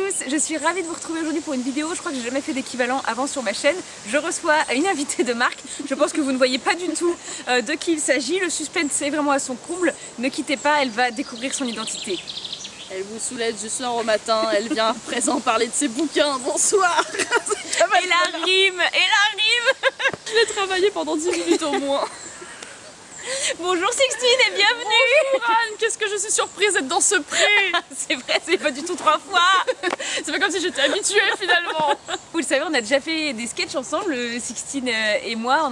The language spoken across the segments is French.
tous, je suis ravie de vous retrouver aujourd'hui pour une vidéo. Je crois que j'ai jamais fait d'équivalent avant sur ma chaîne. Je reçois une invitée de marque. Je pense que vous ne voyez pas du tout de qui il s'agit. Le suspense est vraiment à son comble. Ne quittez pas, elle va découvrir son identité. Elle vous soulève du soir au matin, elle vient à présent parler de ses bouquins. Bonsoir. Et la rime. Je l'ai travaillé pendant 10 minutes au moins. Bonjour Sixtine et bienvenue. Bonjour Anne, qu'est-ce que je suis surprise d'être dans ce pré. C'est vrai, c'est pas du tout 3 fois. C'est pas comme si j'étais habituée finalement. Vous le savez, on a déjà fait des sketchs ensemble, Sixtine et moi.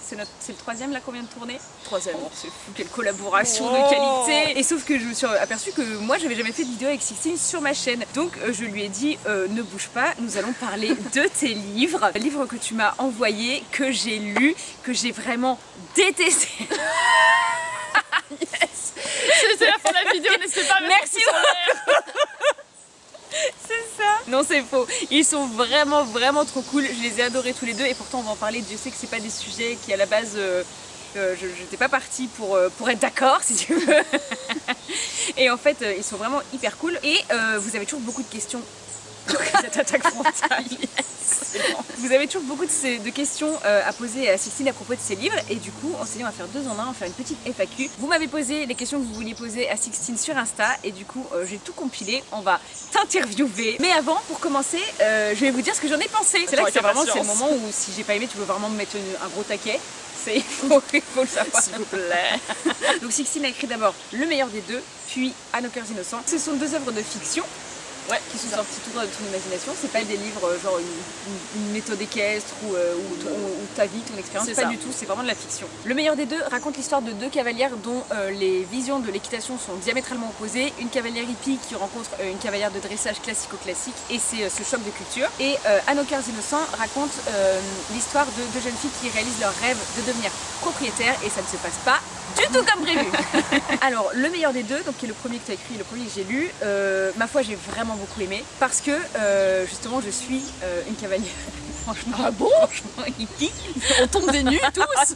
C'est le troisième là qu'on vient de tourner. Troisième. Oh, c'est fou, quelle collaboration de qualité. Et sauf que je me suis aperçue que moi j'avais jamais fait de vidéo avec Sixtine sur ma chaîne. Donc je lui ai dit ne bouge pas, nous allons parler de tes livres. Livres que tu m'as envoyés, que j'ai lus, que j'ai vraiment détesté. Yes. C'est la fin de la vidéo, n'hésitez pas à mettre Merci. C'est ça. Non, c'est faux. Ils sont vraiment trop cool. Je les ai adorés tous les deux et pourtant on va en parler. Dieu sait que c'est pas des sujets qui à la base je n'étais pas partie pour être d'accord si tu veux. Et en fait ils sont vraiment hyper cool et vous avez toujours beaucoup de questions. Cette attaque frontale. Yes. Vous avez toujours beaucoup de questions à poser à Sixtine à propos de ses livres et du coup on s'est dit on va faire 2 en 1, on va faire une petite FAQ. Vous m'avez posé les questions que vous vouliez poser à Sixtine sur Insta et du coup j'ai tout compilé, on va t'interviewer. Mais avant, pour commencer, je vais vous dire ce que j'en ai pensé. C'est là que c'est le moment où si j'ai pas aimé tu peux vraiment me mettre un gros taquet. Il faut le savoir. s'il vous plaît. Donc Sixtine a écrit d'abord Le meilleur des deux, puis À nos cœurs innocents. Ce sont 2 œuvres de fiction. Ouais, qui sont sortis tout droit de ton imagination, c'est pas des livres genre une méthode équestre ou ta vie, ton expérience, pas du tout, c'est vraiment de la fiction. Le meilleur des deux raconte l'histoire de 2 cavalières dont les visions de l'équitation sont diamétralement opposées. Une cavalière hippie qui rencontre une cavalière de dressage classico-classique et c'est ce choc de culture. Et À nos cœurs innocents raconte l'histoire de 2 jeunes filles qui réalisent leur rêve de devenir propriétaires et ça ne se passe pas du tout comme prévu. Alors le meilleur des deux, donc qui est le premier que tu as écrit, le premier que j'ai lu, ma foi j'ai vraiment beaucoup aimé parce que justement je suis une cavalière franchement, franchement hippie. On tombe des nues tous.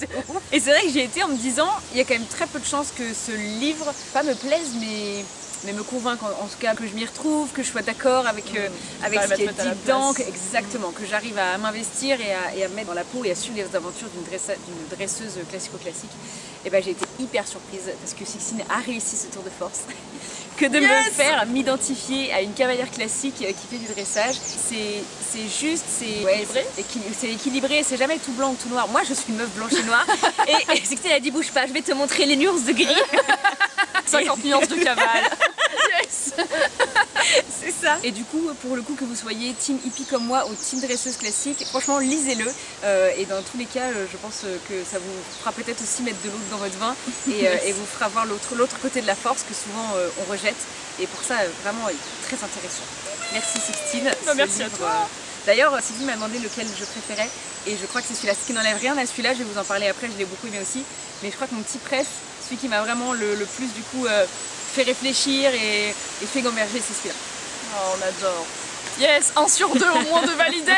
Et c'est vrai que j'ai été en me disant il y a quand même très peu de chances que ce livre pas me plaise mais me convaincre en tout cas que je m'y retrouve, que je sois d'accord avec ce qui est dit dedans, exactement, que j'arrive à m'investir et à me mettre dans la peau et à suivre les aventures d'une dresseuse classico-classique. Et ben j'ai été hyper surprise parce que Sixtine a réussi ce tour de force. Que de me faire m'identifier à une cavalière classique qui fait du dressage. C'est juste, c'est équilibré, c'est jamais tout blanc ou tout noir. Moi je suis une meuf blanche et noire et Sixtine a dit bouge pas, je vais te montrer les nuances de gris. 50 nuances de cavale. Yes. C'est ça. Et du coup, pour le coup que vous soyez team hippie comme moi ou team dresseuse classique, franchement lisez-le. Et dans tous les cas, je pense que ça vous fera peut-être aussi mettre de l'eau dans votre vin et vous fera voir l'autre côté de la force que souvent on rejette. Et pour ça, vraiment, très intéressant. Merci Sixtine. Merci à toi. D'ailleurs, Sixtine m'a demandé lequel je préférais et je crois que c'est celui-là. Ce qui n'enlève rien à celui-là, je vais vous en parler après, je l'ai beaucoup aimé aussi. Mais je crois que mon petit préf, celui qui m'a vraiment le plus du coup fait réfléchir et fait gamberger, c'est celui-là. Oh, on adore. Yes, 1 sur 2 au moins de valider.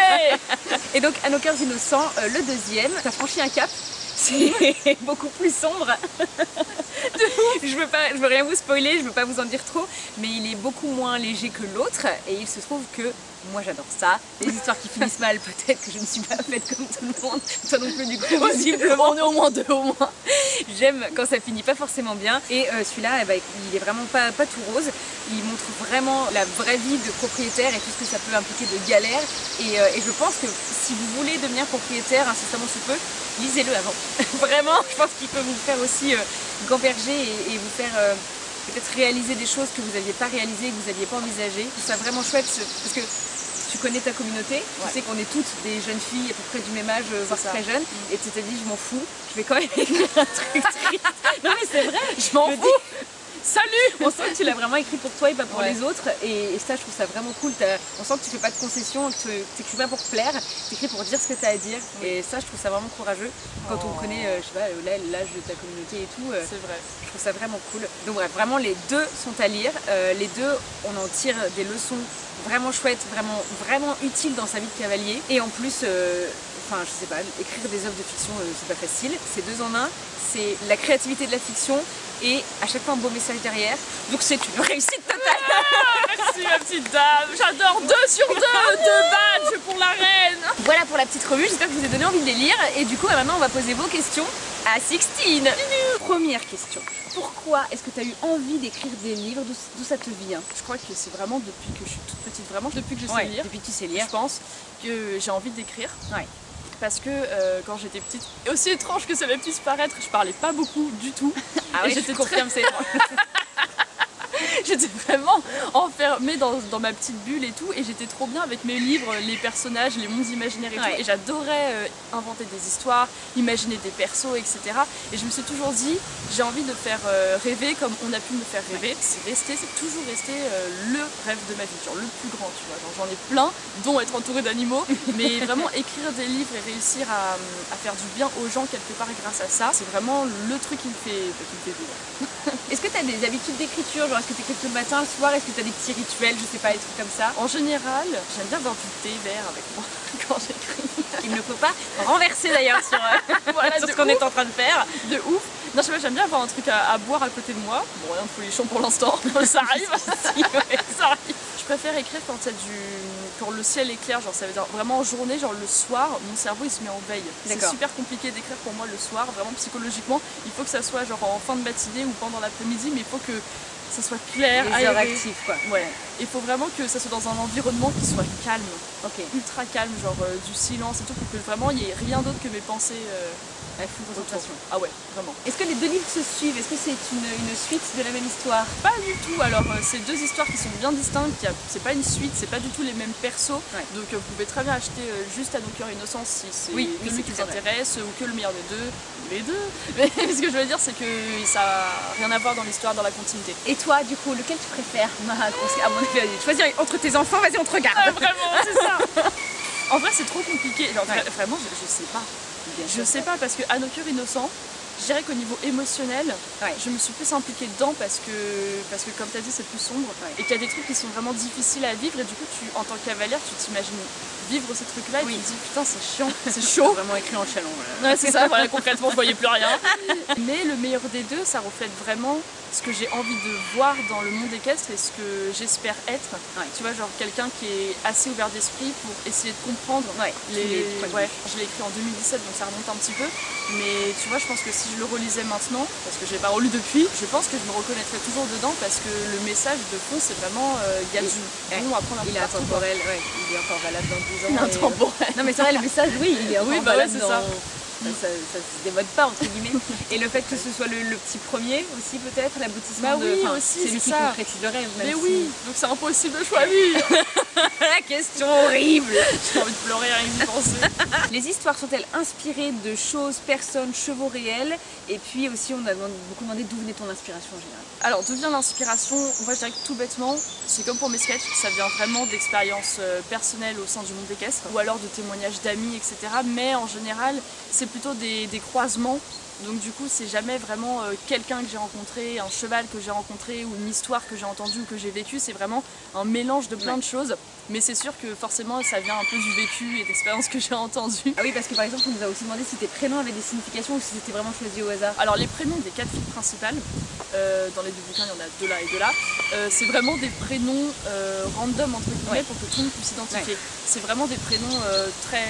Et donc À nos cœurs innocents, le deuxième, t'as franchi un cap. C'est beaucoup plus sombre. Je veux rien vous spoiler, je veux pas vous en dire trop, mais il est beaucoup moins léger que l'autre et il se trouve que moi j'adore ça. Les histoires qui finissent mal, peut-être que je ne suis pas faite comme tout le monde, toi non plus du coup, visiblement. On est au moins 2 au moins. J'aime quand ça finit pas forcément bien et celui-là il est vraiment pas tout rose. Il montre vraiment la vraie vie de propriétaire et tout ce que ça peut impliquer de galère et je pense que si vous voulez devenir propriétaire incessamment sous peu, lisez-le avant. Vraiment, je pense qu'il peut vous faire aussi gamberger et vous faire peut-être réaliser des choses que vous n'aviez pas réalisées, que vous n'aviez pas envisagées. Je trouve ça vraiment chouette parce que tu connais ta communauté, tu sais qu'on est toutes des jeunes filles à peu près du même âge, voire très jeunes, et tu t'es dit je m'en fous, je vais quand même écrire un truc triste. Non mais c'est vrai, je m'en fous. Salut! On sent que tu l'as vraiment écrit pour toi et pas pour les autres et ça je trouve ça vraiment cool. On sent que tu fais pas de concessions, que tu n'écris pas pour plaire, tu écris pour dire ce que tu as à dire et ça je trouve ça vraiment courageux quand on connaît je sais pas l'âge de ta communauté et tout. C'est vrai. Je trouve ça vraiment cool. Donc bref, vraiment les 2 sont à lire. Les 2 on en tire des leçons vraiment chouettes, vraiment utiles dans sa vie de cavalier et en plus enfin je sais pas, écrire des œuvres de fiction c'est pas facile. C'est 2 en 1, c'est la créativité de la fiction et à chaque fois un beau message derrière. Donc c'est une réussite totale. Merci ma petite dame, j'adore 2 sur 2, 2 badges pour la reine. Voilà pour la petite revue, j'espère que vous avez donné envie de les lire. Et du coup maintenant on va poser vos questions à Sixtine. Première question, pourquoi est-ce que tu as eu envie d'écrire des livres, d'où ça te vient? Je crois que c'est vraiment depuis que je suis toute petite, vraiment depuis que je sais lire. Depuis que tu sais lire. Je pense que j'ai envie d'écrire. Ouais. Parce que quand j'étais petite, et aussi étrange que ça puisse paraître, je parlais pas beaucoup du tout. Ah oui, j'étais confirme, c'est étrange. J'étais vraiment enfermée dans ma petite bulle et tout, et j'étais trop bien avec mes livres, les personnages, les mondes imaginaires et tout, et j'adorais inventer des histoires, imaginer des persos, etc. Et je me suis toujours dit, j'ai envie de faire rêver comme on a pu me faire rêver. C'est toujours resté le rêve de ma vie, genre le plus grand, tu vois. J'en ai plein, dont être entourée d'animaux, mais vraiment écrire des livres et réussir à faire du bien aux gens quelque part grâce à ça, c'est vraiment le truc qui me fait vivre. Est-ce que tu as des habitudes d'écriture, genre est-ce que tu écris le matin, le soir, est-ce que tu as des petits rituels, je sais pas, des trucs comme ça? En général, j'aime bien boire du thé vert avec moi quand j'écris. Il ne faut pas renverser d'ailleurs sur, voilà, sur ce qu'on est en train de faire. De ouf. Non, je sais pas, j'aime bien avoir un truc à boire à côté de moi. Bon, rien de folichon pour l'instant, ça arrive. Ça arrive. Je préfère écrire quand le ciel est clair, genre ça veut dire vraiment en journée, genre le soir, mon cerveau il se met en veille. C'est super compliqué d'écrire pour moi le soir, vraiment psychologiquement. Il faut que ça soit genre en fin de matinée ou pendant l'après-midi, mais il faut que ça soit clair, les heures actives quoi. Ouais. Il faut vraiment que ça soit dans un environnement qui soit calme, ultra calme, genre du silence et tout, pour que vraiment il n'y ait rien d'autre que mes pensées. La full concentration. Ah ouais, vraiment. Est-ce que les 2 livres se suivent? Est-ce que c'est une suite de la même histoire? Pas du tout, alors c'est 2 histoires qui sont bien distinctes, c'est pas une suite, c'est pas du tout les mêmes persos, donc vous pouvez très bien acheter juste À nos cœurs innocents si c'est celui qui vous intéresse, ou que le meilleur des deux, les deux. Mais ce que je veux dire c'est que ça n'a rien à voir dans l'histoire, dans la continuité. Et toi du coup, lequel tu préfères? À mon avis, choisir entre tes enfants, vas-y on te regarde. Vraiment, c'est ça. En vrai c'est trop compliqué, genre, vraiment je sais pas. Je sais pas, parce que À nos cœurs innocents, je dirais qu'au niveau émotionnel, je me suis plus impliquée dedans parce que comme tu as dit, c'est plus sombre et qu'il y a des trucs qui sont vraiment difficiles à vivre, et du coup, en tant que cavalière, tu t'imagines vivre ces trucs-là et tu te dis putain, c'est chiant, c'est chaud. Vraiment écrit en chaland. Ouais, c'est ça, voilà, concrètement, je voyais plus rien. Mais le meilleur des deux, ça reflète vraiment ce que j'ai envie de voir dans le monde équestre et ce que j'espère être. Tu vois, genre quelqu'un qui est assez ouvert d'esprit pour essayer de comprendre je l'ai écrit en 2017, donc ça remonte un petit peu. Mais tu vois, je pense que si je le relisais maintenant, parce que je l'ai pas relu depuis, je pense que je me reconnaîtrais toujours dedans, parce que le message de fond, c'est vraiment il y a du bon à prendre un peu. Il est intemporel, il est encore valable dans 10 ans. Il est intemporel. Non mais c'est vrai, le message, il est encore valable c'est ça. Ça se démode pas entre guillemets. Et le fait que ce soit le petit premier aussi peut-être, l'aboutissement aussi, c'est lui qui concrétise le rêve. Mais oui, donc c'est impossible de choisir. La question horrible. J'ai envie de pleurer rien que d'y penser. Les histoires sont-elles inspirées de choses, personnes, chevaux réels? Et puis aussi on a beaucoup demandé d'où venait ton inspiration en général. Alors d'où vient l'inspiration? Moi je dirais que tout bêtement, c'est comme pour mes sketchs, ça vient vraiment d'expériences personnelles au sein du monde équestre, ou alors de témoignages d'amis, etc. Mais en général, c'est plutôt des croisements. Donc du coup c'est jamais vraiment quelqu'un que j'ai rencontré, un cheval que j'ai rencontré ou une histoire que j'ai entendue ou que j'ai vécue, c'est vraiment un mélange de plein de choses. Mais c'est sûr que forcément ça vient un peu du vécu et d'expériences que j'ai entendues. Ah oui, parce que par exemple on nous a aussi demandé si tes prénoms avaient des significations ou si c'était vraiment choisi au hasard. Alors les prénoms des 4 filles principales, dans les 2 bouquins il y en a 2 là et 2 là, c'est vraiment des prénoms random entre guillemets pour que tout le monde puisse s'identifier. C'est vraiment des prénoms très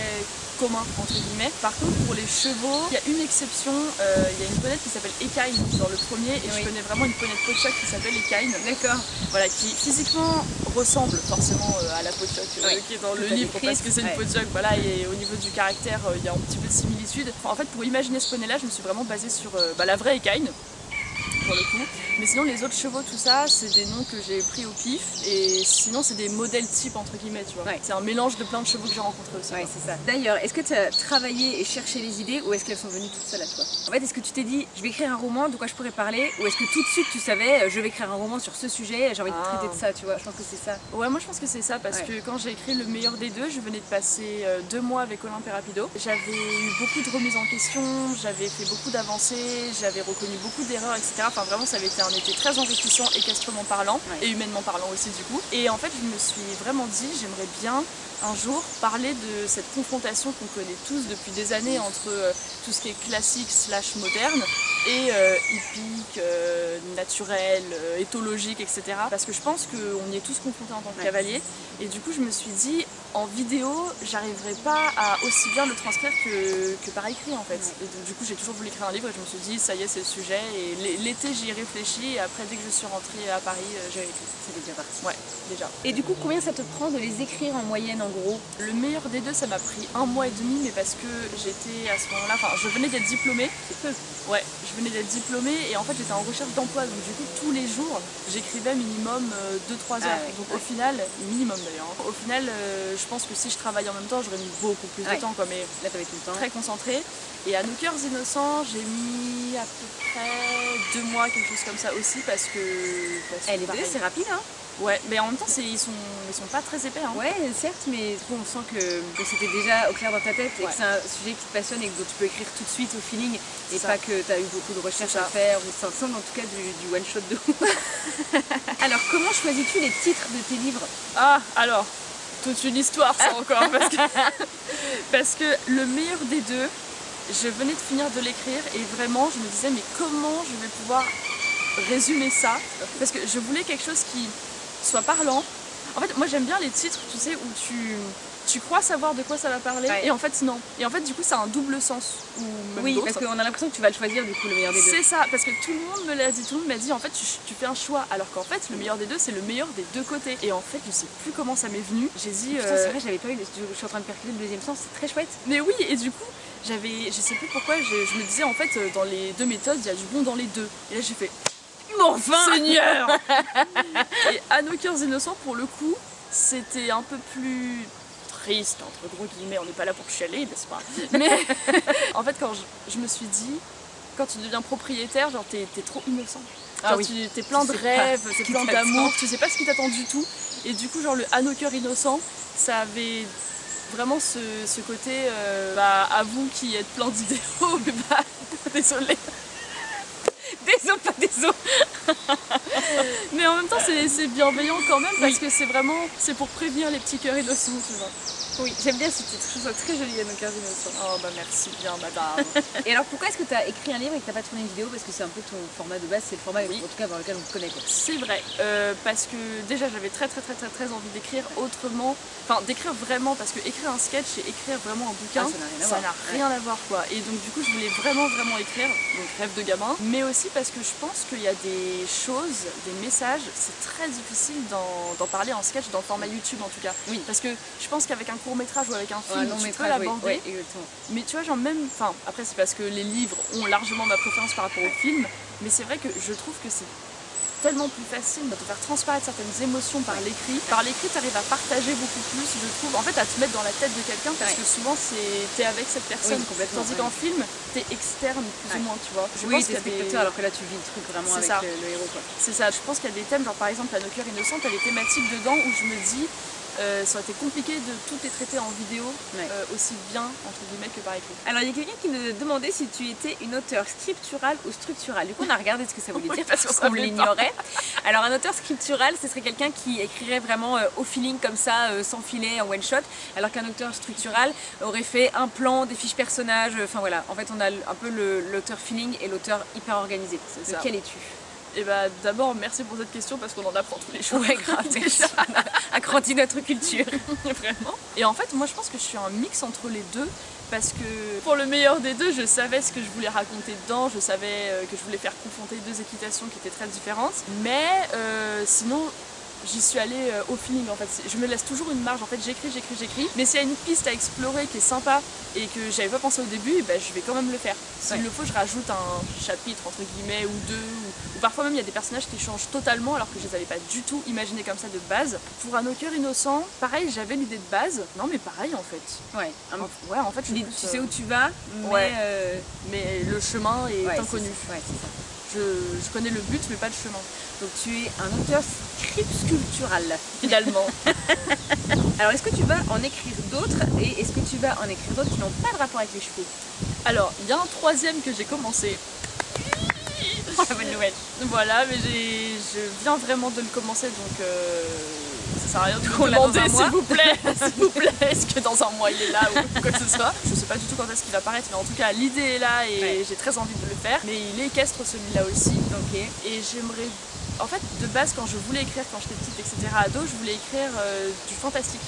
commun entre guillemets. Par contre pour les chevaux, il y a une exception, il y a une ponette qui s'appelle Ekaine dans le premier, et je connais vraiment une ponette Pochoc qui s'appelle Ekaine. D'accord. Voilà, qui physiquement ressemble forcément à la Pochoc qui est dans le livre, parce que c'est une Pochoc, voilà, et au niveau du caractère il y a un petit peu de similitude. En fait pour imaginer ce poney là, je me suis vraiment basée sur la vraie Ekaine pour le coup. Mais sinon les autres chevaux, tout ça, c'est des noms que j'ai pris au pif, et sinon c'est des modèles types entre guillemets, tu vois. C'est un mélange de plein de chevaux que j'ai rencontrés aussi. Ouais, c'est ça. D'ailleurs, est-ce que tu as travaillé et cherché les idées, ou est-ce qu'elles sont venues toutes seules à toi? En fait, est-ce que tu t'es dit je vais écrire un roman, de quoi je pourrais parler, ou est-ce que tout de suite tu savais je vais écrire un roman sur ce sujet, j'ai envie de traiter de ça, tu vois? Je pense que c'est ça. Ouais, moi je pense que c'est ça, parce que quand j'ai écrit Le meilleur des deux, je venais de passer 2 mois avec Olympe et Rapido. J'avais eu beaucoup de remises en question, j'avais fait beaucoup d'avancées, j'avais reconnu beaucoup d'erreurs, etc. Enfin vraiment ça avait été un été très enrichissant équestrement parlant et humainement parlant aussi du coup. Et en fait je me suis vraiment dit j'aimerais bien un jour parler de cette confrontation qu'on connaît tous depuis des années entre tout ce qui est classique / moderne et hippique, naturel, éthologique, etc. Parce que je pense qu'on y est tous confrontés en tant que cavalier. Et du coup je me suis dit en vidéo j'arriverai pas à aussi bien le transcrire que par écrit en fait. Et donc, du coup j'ai toujours voulu écrire un livre et je me suis dit ça y est c'est le sujet. Et l'été j'y ai réfléchi et après dès que je suis rentrée à Paris j'ai écrit. C'était déjà parti. Ouais, déjà. Et du coup combien ça te prend de les écrire en moyenne en gros? Le meilleur des deux ça m'a pris 1 mois et demi mais parce que j'étais à ce moment-là, enfin je venais d'être diplômée. C'est peu. Ouais, je venais d'être diplômée et en fait j'étais en recherche d'emploi donc du coup tous les jours j'écrivais minimum 2-3 heures. Donc au final, minimum d'ailleurs, au final je pense que si je travaillais en même temps j'aurais mis beaucoup plus de temps quoi, mais là t'avais tout le temps. Très concentrée. Et à Nos Cœurs Innocents j'ai mis à peu près 2 mois, quelque chose comme ça aussi parce que... les deux c'est rapide hein. Ouais, mais en même temps ils sont pas très épais hein. Ouais certes mais on sent que c'était déjà au clair dans ta tête et que c'est un sujet qui te passionne et que dont tu peux écrire tout de suite au feeling et pas que tu as eu beaucoup de recherches à faire ou ça semble en tout cas du one shot de ouf. Alors comment choisis-tu les titres de tes livres? Ah alors, toute une histoire ça encore parce que le meilleur des deux, je venais de finir de l'écrire et vraiment je me disais mais comment je vais pouvoir résumer ça parce que je voulais quelque chose qui soit parlant. En fait moi j'aime bien les titres tu sais où tu crois savoir de quoi ça va parler et en fait non. Et en fait du coup ça a un double sens ou même oui parce qu'on a l'impression que tu vas le choisir du coup le meilleur des deux. C'est ça parce que tout le monde me l'a dit, tout le monde m'a dit en fait tu fais un choix alors qu'en fait le meilleur des deux c'est le meilleur des deux côtés. Et en fait je sais plus comment ça m'est venu. J'ai dit putain, c'est vrai j'avais pas eu, je suis en train de percuter le deuxième sens, c'est très chouette. Mais oui et du coup je sais plus pourquoi je me disais en fait dans les deux méthodes il y a du bon dans les deux. Et là j'ai fait mais enfin Seigneur. Et à Nos Cœurs Innocents pour le coup c'était un peu plus triste entre gros guillemets, on n'est pas là pour chialer n'est-ce pas. Mais en fait quand je me suis dit quand tu deviens propriétaire genre t'es trop innocent. Genre t'es plein de rêves, t'es plein d'amour, tu sais pas ce qui t'attend du tout. Et du coup genre le À Nos Cœurs Innocents ça avait vraiment ce côté à vous qui êtes plein d'idéaux désolé. Désolé. Mais en même temps c'est bienveillant quand même parce que c'est pour prévenir les petits cœurs innocents tu vois. Oui, j'aime bien ce titre, je trouve ça très joli à Nos Cœurs Innocents. Oh bah merci bien madame. Et alors pourquoi est-ce que tu as écrit un livre et que tu n'as pas tourné une vidéo? Parce que c'est un peu ton format de base, c'est le format en tout cas dans lequel on te connaît quoi. C'est vrai, parce que déjà j'avais très envie d'écrire autrement, enfin d'écrire vraiment parce que écrire un sketch et écrire vraiment un bouquin, ça n'a rien à voir quoi. Et donc du coup je voulais vraiment écrire, donc rêve de gamin, mais aussi parce que je pense qu'il y a des choses, des messages, c'est très difficile d'en parler en sketch dans le format YouTube en tout cas. Oui. Parce que je pense qu'avec un court-métrage ou avec un film, tu peux l'aborder. Mais tu vois, genre même, enfin après c'est parce que les livres ont largement ma préférence par rapport au film, mais c'est vrai que je trouve que c'est tellement plus facile de faire transparaître certaines émotions par l'écrit. Par l'écrit, tu arrives à partager beaucoup plus, je trouve, en fait à te mettre dans la tête de quelqu'un parce que souvent t'es avec cette personne, tandis qu'en film, t'es externe plus ou moins, tu vois. Je pense t'es spectateur alors que là tu vis le truc vraiment avec le héros quoi. C'est ça, je pense qu'il y a des thèmes, genre par exemple à Nos Cœurs Innocents, t'as des thématiques dedans où je me dis ça aurait été compliqué de tout les traiter en vidéo aussi bien entre guillemets que par écrit. Alors il y a quelqu'un qui nous demandait si tu étais une auteure scripturale ou structurale. Du coup on a regardé ce que ça voulait dire parce qu'on l'ignorait. Alors un auteur scriptural ce serait quelqu'un qui écrirait vraiment au feeling comme ça, sans filet, en one shot. Alors qu'un auteur structural aurait fait un plan, des fiches personnages, enfin voilà. En fait on a un peu l'auteur feeling et l'auteur hyper organisé. Lequel es-tu? Et bah d'abord merci pour cette question parce qu'on en apprend tous les jours. Ouais grave, déjà. On a agrandi notre culture. Vraiment. Et en fait moi je pense que je suis un mix entre les deux parce que pour le meilleur des deux je savais ce que je voulais raconter dedans, je savais que je voulais faire confronter deux équitations qui étaient très différentes. Mais sinon j'y suis allée au feeling en fait, je me laisse toujours une marge, en fait j'écris, mais s'il y a une piste à explorer qui est sympa et que j'avais pas pensé au début, bah, je vais quand même le faire. S'il le faut je rajoute un chapitre entre guillemets ou deux, ou parfois même il y a des personnages qui changent totalement alors que je les avais pas du tout imaginés comme ça de base. Pour À Nos Cœurs Innocents, pareil j'avais l'idée de base, non mais pareil en fait. Ouais, en fait tu sais où tu vas, mais le chemin est inconnu. C'est ça. Je connais le but mais pas le chemin. Donc tu es un auteur scriptural finalement. Alors est-ce que tu vas en écrire d'autres et est-ce que tu vas en écrire d'autres qui n'ont pas de rapport avec les chevaux? Alors il y a un troisième que j'ai commencé. vraiment la bonne nouvelle. Voilà, mais je viens vraiment de le commencer, donc ça sert à rien de On me l'a dans demander, un mois. s'il vous plaît, est-ce que dans un mois il est là ou quoi que ce soit. Je sais pas du tout quand est-ce qu'il va paraître, mais en tout cas l'idée est là et j'ai très envie de le faire. Mais il est équestre celui-là aussi, Ok. et j'aimerais... En fait, de base, quand je voulais écrire, quand j'étais petite, etc., ado, je voulais écrire du fantastique.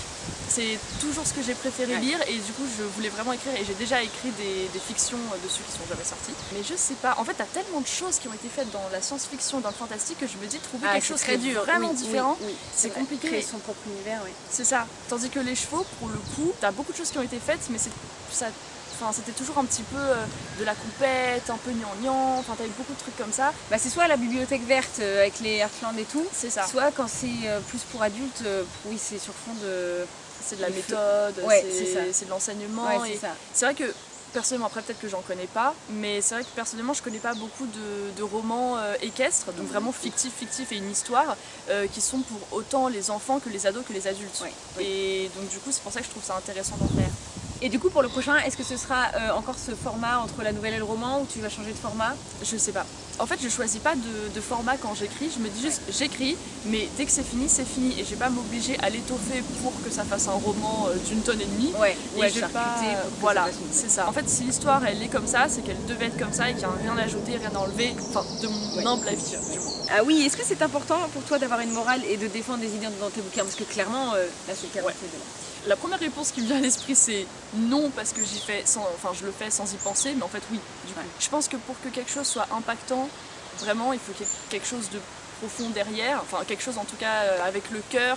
C'est toujours ce que j'ai préféré lire, et du coup, je voulais vraiment écrire, et j'ai déjà écrit des fictions dessus qui sont jamais sorties. Mais je sais pas, en fait, t'as tellement de choses qui ont été faites dans la science-fiction, dans le fantastique, que je me dis, trouver quelque chose qui est vraiment différent, c'est compliqué. Créer son propre univers, oui. C'est ça. Tandis que les chevaux, pour le coup, t'as beaucoup de choses qui ont été faites, mais c'était toujours un petit peu de la compète, un peu gnangnan, enfin t'as eu beaucoup de trucs comme ça. Bah, c'est soit la bibliothèque verte avec les Heartland et tout, C'est ça. soit quand c'est plus pour adultes, oui c'est sur fond de... C'est de la les méthode, Ouais, c'est de l'enseignement. Ouais, c'est ça. C'est vrai que personnellement, après peut-être que j'en connais pas, mais c'est vrai que personnellement je connais pas beaucoup de romans équestres, donc vraiment fictifs et une histoire, qui sont pour autant les enfants que les ados que les adultes. Ouais. Et donc du coup c'est pour ça que je trouve ça intéressant d'en faire. Et du coup pour le prochain, est-ce que ce sera encore ce format entre la nouvelle et le roman ou tu vas changer de format? Je sais pas. En fait, je choisis pas de format quand j'écris, je me dis juste j'écris, mais dès que c'est fini, et je vais pas m'obliger à l'étoffer pour que ça fasse un roman d'une tonne et demie. Ouais, Et je vais pas... Voilà, ça fasse une- c'est ça. En fait, si l'histoire elle est comme ça, c'est qu'elle devait être comme ça et qu'il n'y a rien à ajouter, rien à enlever, enfin, de mon humble avis, du moins. Ah oui, est-ce que c'est important pour toi d'avoir une morale et de défendre des idées dans tes bouquins? Parce que clairement, là c'est le cas Ouais. La première réponse qui me vient à l'esprit c'est non, parce que je le fais sans y penser, mais en fait oui, du coup. Ouais. Je pense que pour que quelque chose soit impactant, vraiment il faut qu'il y ait quelque chose de profond derrière, enfin quelque chose en tout cas avec le cœur,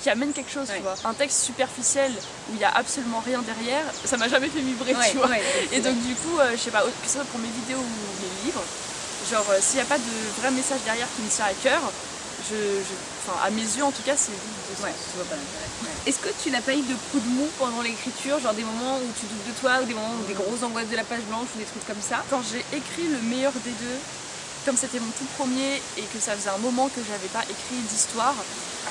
qui amène quelque chose, tu vois. Un texte superficiel où il n'y a absolument rien derrière, ça m'a jamais fait vibrer, tu vois. Et donc du coup, je sais pas, que ce soit pour mes vidéos ou mes livres, genre s'il n'y a pas de vrai message derrière qui me tient à cœur, enfin à mes yeux en tout cas c'est vide de sens. Ouais, tu vois pas l'intérêt. Est-ce que tu n'as pas eu de coups de mou pendant l'écriture, genre des moments où tu doutes de toi, ou des moments où des grosses angoisses de la page blanche ou des trucs comme ça? Quand j'ai écrit le meilleur des deux, comme c'était mon tout premier et que ça faisait un moment que j'avais pas écrit d'histoire,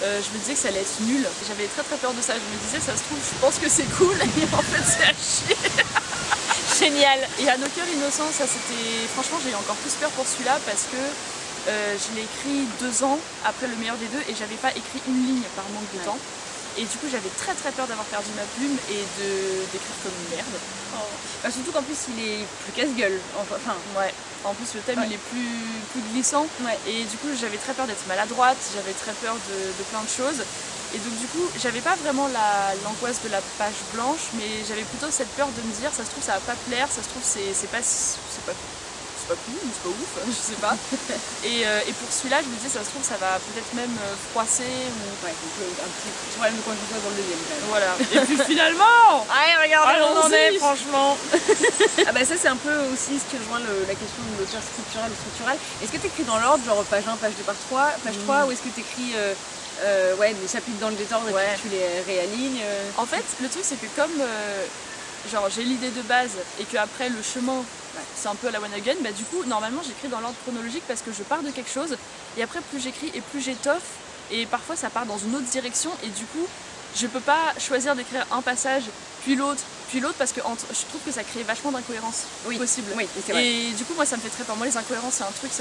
je me disais que ça allait être nul. J'avais très très peur de ça, je me disais ça se trouve je pense que c'est cool et en fait c'est à chier. Génial. Et à nos cœurs innocents, ça c'était... Franchement j'ai eu encore plus peur pour celui-là parce que je l'ai écrit 2 ans après le meilleur des deux et j'avais pas écrit une ligne par manque de temps. Et du coup j'avais très très peur d'avoir perdu ma plume et d'écrire comme une merde. Bah, surtout qu'en plus il est plus casse-gueule. Enfin, Ouais, en plus le thème il est plus glissant. Ouais. Et du coup j'avais très peur d'être maladroite, j'avais très peur de plein de choses. Et donc du coup j'avais pas vraiment l'angoisse de la page blanche, mais j'avais plutôt cette peur de me dire ça se trouve ça va pas plaire, ça se trouve c'est pas cool, c'est pas ouf, je sais pas. Et pour celui-là je me disais ça se trouve ça va peut-être même froisser ou... ouais, donc, un petit problème de confiance dans le deuxième quand même. Voilà. Et puis finalement Allez, regardez où on en est, allons-y. franchement. Ah bah ça c'est un peu aussi ce qui rejoint la question de l'auteur scriptural ou structural. Est-ce que tu écris dans l'ordre, genre page 1, page 2 par 3, page 3, ou est-ce que tu écris des chapitres dans le désordre et puis tu les réalignes En fait, le truc c'est que comme genre j'ai l'idée de base et que après le chemin c'est un peu à la one again, bah du coup normalement j'écris dans l'ordre chronologique parce que je pars de quelque chose et après plus j'écris et plus j'étoffe et parfois ça part dans une autre direction et du coup je peux pas choisir d'écrire un passage puis l'autre parce que je trouve que ça crée vachement d'incohérences possibles. Oui, c'est vrai. Et du coup moi ça me fait très peur. Moi les incohérences c'est un truc,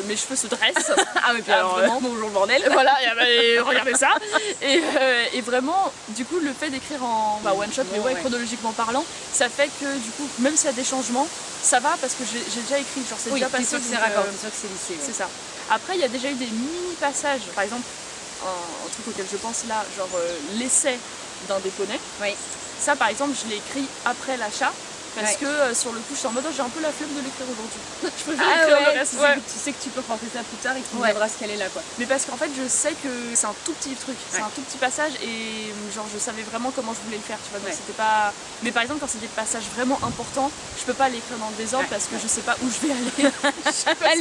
mes cheveux se dressent. Ah oui, puis alors vraiment. bonjour le bordel. Voilà, et regardez ça. Et vraiment, du coup, le fait d'écrire en one shot, mais chronologiquement parlant, ça fait que du coup, même s'il y a des changements, ça va parce que j'ai déjà écrit, genre c'est déjà passé. T'es sûr que c'est raccord, t'es sûr que c'est lissé. C'est ça. Après, il y a déjà eu des mini passages, par exemple, un truc auquel je pense là, genre l'essai d'un des poneys. Oui. Ça, par exemple, je l'ai écrit après l'achat. Parce que sur le coup, je suis en mode j'ai un peu la flemme de l'écrire aujourd'hui. Je préfère écrire le reste. Tu sais que tu peux rentrer ça plus tard et qu'il viendra ce qu'elle est là quoi. Mais parce qu'en fait je sais que c'est un tout petit truc, c'est un tout petit passage et genre je savais vraiment comment je voulais le faire, tu vois. Donc c'était pas... Mais par exemple quand c'est des passages vraiment importants, je peux pas l'écrire dans le désordre parce que je sais pas où je vais aller.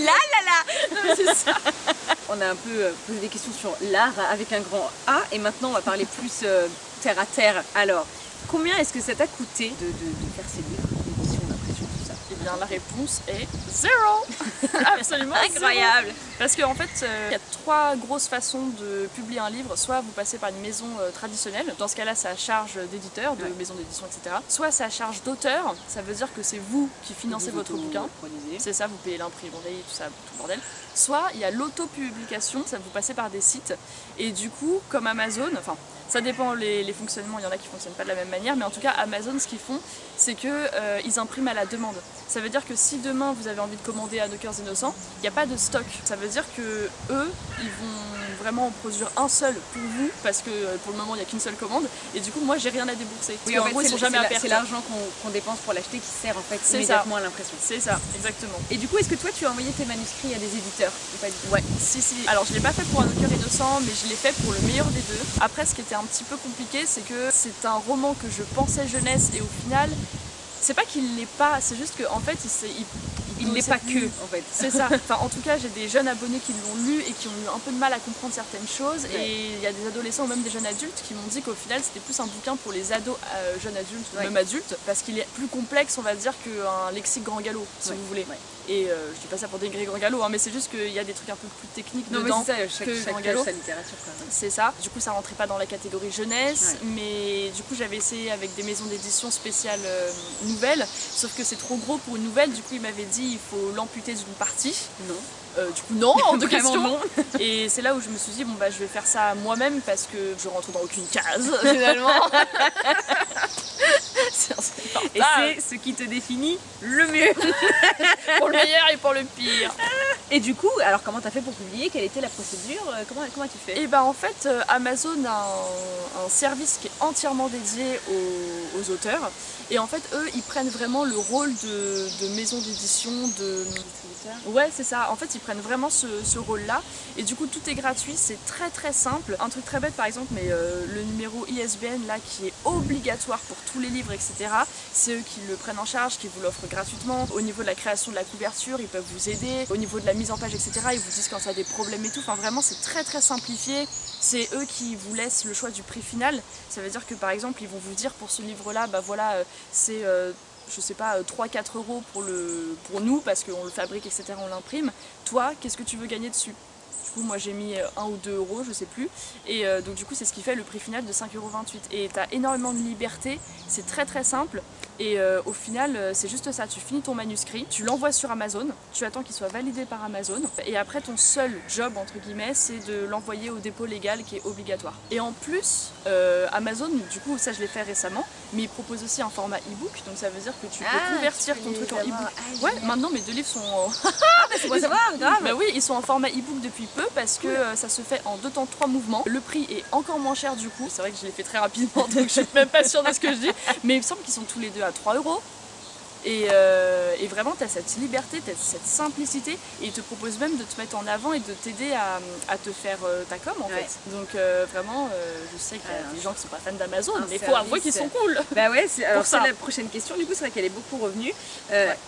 Non, mais c'est ça. On a un peu posé des questions sur l'art avec un grand A et maintenant on va parler plus terre à terre. Alors, combien est-ce que ça t'a coûté de faire ces livres, d'édition, d'impression, tout ça? bien la réponse est 0. Absolument Incroyable. 0. Parce qu'en fait, il y a 3 grosses façons de publier un livre. Soit vous passez par une maison traditionnelle, dans ce cas-là c'est à charge d'éditeur, de maison d'édition, etc. Soit c'est à charge d'auteur, ça veut dire que c'est vous qui financez votre bouquin. C'est ça, vous payez l'imprimerie, tout ça, tout le bordel. Soit il y a l'autopublication, ça vous passez par des sites. Et du coup, comme Amazon, enfin ça dépend les fonctionnements, il y en a qui ne fonctionnent pas de la même manière, mais en tout cas Amazon ce qu'ils font, c'est qu'ils impriment à la demande. Ça veut dire que si demain vous avez envie de commander à Nos Cœurs Innocents, il n'y a pas de stock. Ça veut dire que eux, ils vont vraiment en produire un seul pour vous, parce que pour le moment il n'y a qu'une seule commande, et du coup moi j'ai rien à débourser. Oui, en fait, ils sont jamais à perte. C'est l'argent qu'on dépense pour l'acheter qui sert en fait immédiatement à l'impression. C'est ça, exactement. Et du coup, est-ce que toi tu as envoyé tes manuscrits à des éditeurs ou pas du tout? Ouais, si. Alors je l'ai pas fait pour Un Nos Cœurs Innocents, mais je l'ai fait pour Le Meilleur des Deux. Après, ce qui était un petit peu compliqué, c'est que c'est un roman que je pensais jeunesse, et au final, c'est pas qu'il l'est pas, c'est juste qu'en fait il n'est pas que en fait. C'est ça. Enfin, en tout cas, j'ai des jeunes abonnés qui l'ont lu et qui ont eu un peu de mal à comprendre certaines choses. Ouais. Et il y a des adolescents ou même des jeunes adultes qui m'ont dit qu'au final, c'était plus un bouquin pour les ados, jeunes adultes ou même adultes, parce qu'il est plus complexe, on va dire, qu'un lexique grand galop, si vous voulez. Ouais. Et je dis pas ça pour dénigrer grand galop, hein, mais c'est juste qu'il y a des trucs un peu plus techniques dedans que grand galop. Sa littérature. C'est ça. Du coup, ça rentrait pas dans la catégorie jeunesse, mais du coup, j'avais essayé avec des maisons d'édition spéciales nouvelles, sauf que c'est trop gros pour une nouvelle. Du coup, ils m'avaient dit il faut l'amputer d'une partie. Non. Du coup, non, hors de question. Non. Et c'est là où je me suis dit bon bah je vais faire ça moi-même parce que je rentre dans aucune case finalement. Et c'est ce qui te définit le mieux. Pour le meilleur et pour le pire. Et du coup, alors comment t'as fait pour publier? Quelle était la procédure? Comment as-tu fait? Et bah en fait, Amazon a un service qui est entièrement dédié aux auteurs. Et en fait, eux, ils prennent vraiment le rôle de maison d'édition, de distributeur. Ouais, c'est ça. En fait, ils prennent vraiment ce rôle-là. Et du coup, tout est gratuit, c'est très très simple. Un truc très bête, par exemple, mais le numéro ISBN, là, qui est obligatoire pour tous les livres, etc., c'est eux qui le prennent en charge, qui vous l'offrent gratuitement. Au niveau de la création de la couverture, ils peuvent vous aider. Au niveau de la mise en page, etc., ils vous disent quand il y a des problèmes et tout. Enfin, vraiment, c'est très très simplifié. C'est eux qui vous laissent le choix du prix final. Ça veut dire que, par exemple, ils vont vous dire pour ce livre-là, bah voilà, c'est... je sais pas, 3-4 euros pour nous parce qu'on le fabrique, etc., on l'imprime. Toi, qu'est-ce que tu veux gagner dessus? Du coup, moi j'ai mis 1 ou 2 euros, je sais plus. Et donc du coup, c'est ce qui fait le prix final de 5,28 €. Et tu as énormément de liberté, c'est très très simple. Et au final, c'est juste ça, tu finis ton manuscrit, tu l'envoies sur Amazon, tu attends qu'il soit validé par Amazon, et après ton seul job, entre guillemets, c'est de l'envoyer au dépôt légal qui est obligatoire. Et en plus, Amazon, du coup, ça je l'ai fait récemment, mais il propose aussi un format e-book, donc ça veut dire que tu peux convertir ton truc en e-book. Ouais, maintenant mes 2 livres sont en... C'est bon à savoir, grave. Bah oui, ils sont en format e-book depuis peu, parce que ça se fait en 2 temps 3 mouvements. Le prix est encore moins cher du coup, c'est vrai que je l'ai fait très rapidement, donc je suis même pas sûre de ce que je dis, mais il me semble qu'ils sont tous les deux à 3 €. Et vraiment, tu as cette liberté, tu as cette simplicité, et ils te proposent même de te mettre en avant et de t'aider à te faire ta com en fait. Donc vraiment, je sais qu'il y a des gens qui sont pas fans d'Amazon, mais il faut avouer qu'ils sont cool. Bah ouais, alors c'est la prochaine question, du coup c'est vrai qu'elle est beaucoup revenue.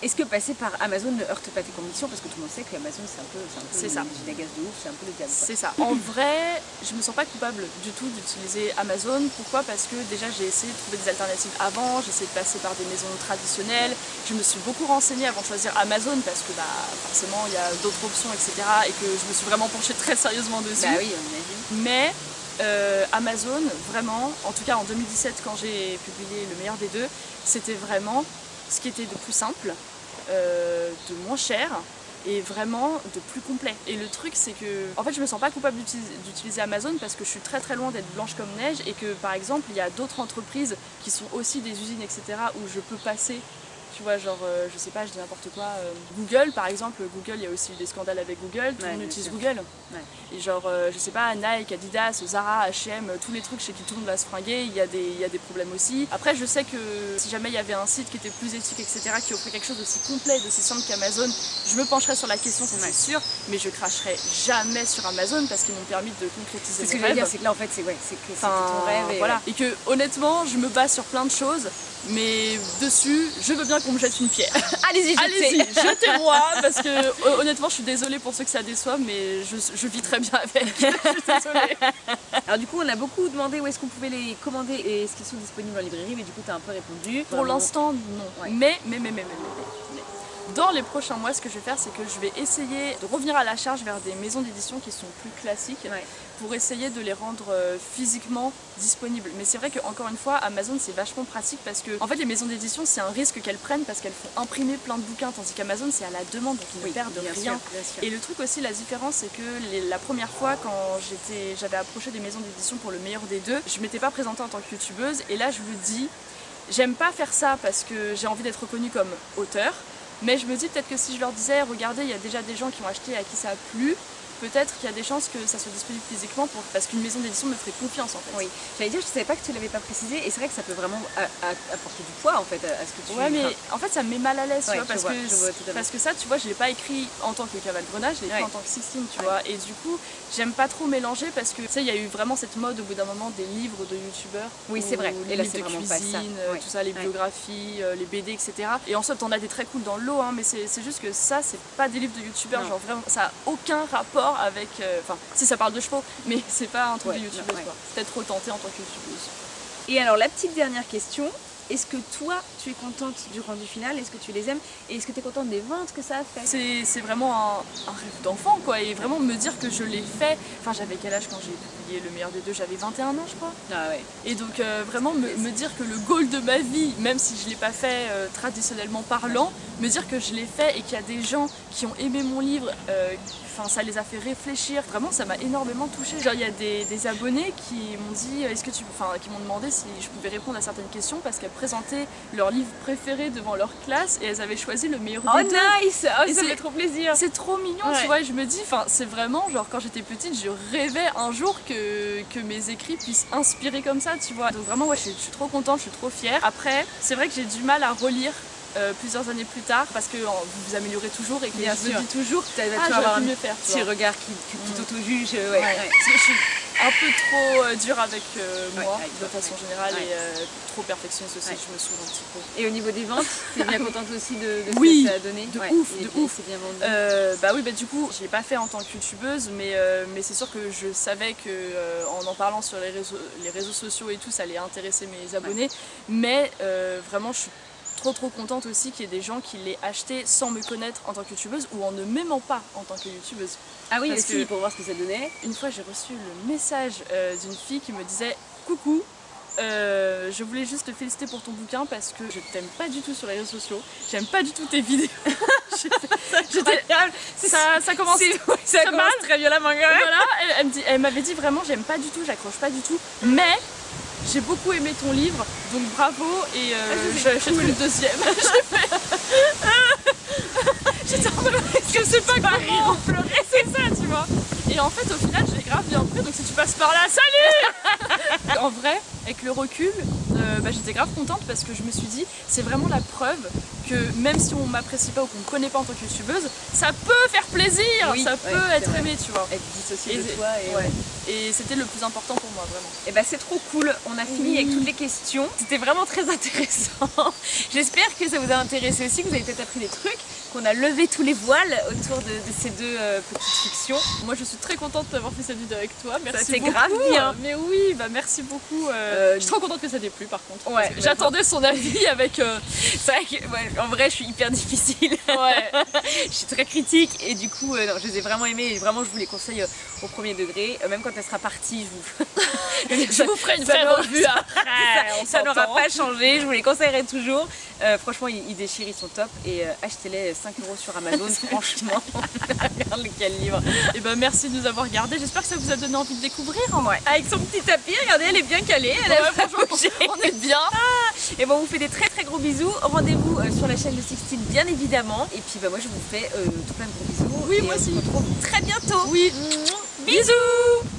Est-ce que passer par Amazon ne heurte pas tes convictions? Parce que tout le monde sait qu'Amazon c'est un peu une agace de ouf, c'est un peu le diable. C'est ça. En vrai, je me sens pas coupable du tout d'utiliser Amazon. Pourquoi? Parce que déjà j'ai essayé de trouver des alternatives avant, j'ai essayé de passer par des maisons traditionnelles. Je me suis beaucoup renseignée avant de choisir Amazon parce que bah, forcément il y a d'autres options, etc. et que je me suis vraiment penchée très sérieusement dessus. Bah oui, on imagine. Mais Amazon, vraiment, en tout cas en 2017 quand j'ai publié Le Meilleur des Deux, c'était vraiment ce qui était de plus simple, de moins cher et vraiment de plus complet. Et le truc c'est que, en fait je me sens pas coupable d'utiliser Amazon parce que je suis très très loin d'être blanche comme neige et que par exemple il y a d'autres entreprises qui sont aussi des usines, etc. où je peux passer. Tu vois, genre, je sais pas, je dis n'importe quoi. Google, par exemple, Google, il y a aussi eu des scandales avec Google, tout le monde utilise Google. Ouais. Et genre, je sais pas, Nike, Adidas, Zara, H&M, tous les trucs chez qui tout le monde va se fringuer, il y a des problèmes aussi. Après, je sais que si jamais il y avait un site qui était plus éthique, etc., qui offrait quelque chose d'aussi complet, d'aussi simple qu'Amazon, je me pencherais sur la question, ça c'est sûr, mais je cracherais jamais sur Amazon parce qu'ils m'ont permis de concrétiser mes rêves. Ce que je veux dire, c'est que là, en fait, c'est que c'était ton rêve. Voilà. Et que, honnêtement, je me base sur plein de choses. Mais dessus, je veux bien qu'on me jette une pierre. Allez-y, jetez-moi, parce que honnêtement, je suis désolée pour ceux que ça déçoit, mais je vis très bien avec. Je suis désolée. Alors du coup, on a beaucoup demandé où est-ce qu'on pouvait les commander et est-ce qu'ils sont disponibles en librairie, mais du coup, tu as un peu répondu. Pour l'instant, non. Ouais. Mais. Dans les prochains mois, ce que je vais faire, c'est que je vais essayer de revenir à la charge vers des maisons d'édition qui sont plus classiques pour essayer de les rendre physiquement disponibles. Mais c'est vrai qu'encore une fois, Amazon c'est vachement pratique parce que en fait les maisons d'édition c'est un risque qu'elles prennent parce qu'elles font imprimer plein de bouquins, tandis qu'Amazon c'est à la demande, donc ils ne perdent rien. Sûr. Et le truc aussi, la différence, c'est que la première fois quand j'avais approché des maisons d'édition pour le meilleur des deux, je m'étais pas présentée en tant que youtubeuse et là je me dis, j'aime pas faire ça parce que j'ai envie d'être reconnue comme auteur, mais je me dis peut-être que si je leur disais, regardez, il y a déjà des gens qui ont acheté à qui ça a plu, peut-être qu'il y a des chances que ça soit disponible physiquement parce qu'une maison d'édition me ferait confiance en fait. Oui, j'allais dire, je savais pas que tu l'avais pas précisé et c'est vrai que ça peut vraiment apporter du poids en fait à ce que tu mais en fait ça me met mal à l'aise, tu vois, parce que ça, tu vois, je l'ai pas écrit en tant que Cavale Grenade, je l'ai écrit en tant que Sixtine, tu vois, et du coup, j'aime pas trop mélanger parce que tu sais, il y a eu vraiment cette mode au bout d'un moment des livres de youtubeurs. Oui, c'est vrai. Et là, livres c'est de vraiment cuisine, pas ça. tout ça, les biographies, les BD, etc. Et en soi, t'en as des très cool dans le lot, hein, mais c'est juste que ça, c'est pas des livres de youtubeurs, genre vraiment, ça a aucun rapport avec. Enfin, si ça parle de chevaux, mais c'est pas un truc de youtubeuse quoi. Peut-être trop tenté en tant que youtubeuse. Et alors la petite dernière question, est-ce que toi tu es contente du rendu final? Est-ce que tu les aimes? Et est-ce que tu es contente des ventes que ça a fait? C'est vraiment un rêve d'enfant quoi, et vraiment me dire que je l'ai fait. Enfin, j'avais quel âge quand j'ai publié le meilleur des deux? J'avais 21 ans je crois. Ah ouais. Et donc vraiment me dire que le goal de ma vie, même si je l'ai pas fait traditionnellement parlant, me dire que je l'ai fait et qu'il y a des gens qui ont aimé mon livre, ça les a fait réfléchir. Vraiment, ça m'a énormément touchée. Genre, il y a des abonnés qui m'ont dit, qui m'ont demandé si je pouvais répondre à certaines questions parce qu'elles présentaient leur livre préféré devant leur classe et elles avaient choisi le meilleur des deux. Oh nice! Et ça fait trop plaisir. C'est trop mignon, tu vois. Et je me dis, c'est vraiment genre quand j'étais petite, je rêvais un jour que mes écrits puissent inspirer comme ça, tu vois. Donc vraiment, ouais, je suis trop contente, je suis trop fière. Après, c'est vrai que j'ai du mal à relire. Plusieurs années plus tard parce que vous vous améliorez toujours et que je me dis toujours j'aurais pu mieux faire, petit regard qui t'auto-juge. Je suis un peu trop dure avec moi de façon générale et trop perfectionniste aussi, je me saoule un petit peu. Et au niveau des ventes, t'es bien contente aussi de ce que ça a donné? De ouf. C'est bien vendu. Du coup je l'ai pas fait en tant que youtubeuse mais c'est sûr que je savais que en parlant sur les réseaux sociaux et tout, ça allait intéresser mes abonnés, mais vraiment je suis trop contente aussi qu'il y ait des gens qui l'aient acheté sans me connaître en tant que youtubeuse ou en ne m'aimant pas en tant que youtubeuse. Ah oui, aussi, pour voir ce que ça donnait. Une fois j'ai reçu le message d'une fille qui me disait « Coucou, je voulais juste te féliciter pour ton bouquin parce que je t'aime pas du tout sur les réseaux sociaux, j'aime pas du tout tes vidéos. » Ça commence très violemment. Voilà, elle m'avait dit vraiment j'aime pas du tout, j'accroche pas du tout, mais j'ai beaucoup aimé ton livre, donc bravo, et j'ai fait le deuxième. J'étais en mode, je sais pas comment pleurer, c'est ça, tu vois. Et en fait, au final, j'ai grave bien pris, donc si tu passes par là, salut. En vrai, avec le recul, j'étais grave contente parce que je me suis dit, c'est vraiment la preuve que même si on m'apprécie pas ou qu'on me connaît pas en tant que youtubeuse, ça peut faire plaisir, ça peut être aimé, tu vois. Être dissocié de toi. Et c'était le plus important pour moi, vraiment. Et bah c'est trop cool, on a fini avec toutes les questions. C'était vraiment très intéressant. J'espère que ça vous a intéressé aussi, que vous avez peut-être appris des trucs, qu'on a levé tous les voiles autour de ces deux petites fictions. Moi je suis très contente d'avoir fait cette vidéo avec toi, merci beaucoup. Ça fait grave bien. Mais oui, merci beaucoup. Je suis trop contente que ça t'ait plu par contre. Ouais, j'attendais son avis avec... C'est vrai que, en vrai je suis hyper difficile. Ouais. Je suis très critique et du coup je les ai vraiment aimés et vraiment je vous les conseille au premier degré. Même quand elle sera partie, je vous ferai une vraie revue après. Ça n'aura pas changé, je vous les conseillerai toujours. Franchement ils déchirent, ils sont top et achetez-les 5 € sur Amazon, franchement. Regarde quel livre. Et merci de nous avoir regardés, j'espère que ça vous a donné envie de découvrir. Avec son petit tapis, regardez, elle est bien calée, on est bien. Et bon, on vous fait des très gros bisous. Rendez-vous sur la chaîne de Sixtine bien évidemment. Et puis moi je vous fais tout plein de gros bisous. Oui, moi aussi. On se retrouve très bientôt. Oui. Bisous.